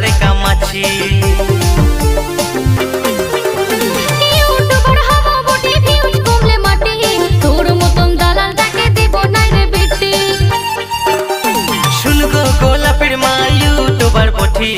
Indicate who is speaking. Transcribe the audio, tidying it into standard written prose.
Speaker 1: রে কামাচ্ছি।
Speaker 2: ইউটিউবার হবো বটে ভিউজ কমলে মাটি, তোর মতন দালালটাকে দেব না রে বেটি।
Speaker 1: শুনগো গোলাপের মা ইউটিউবার বটি,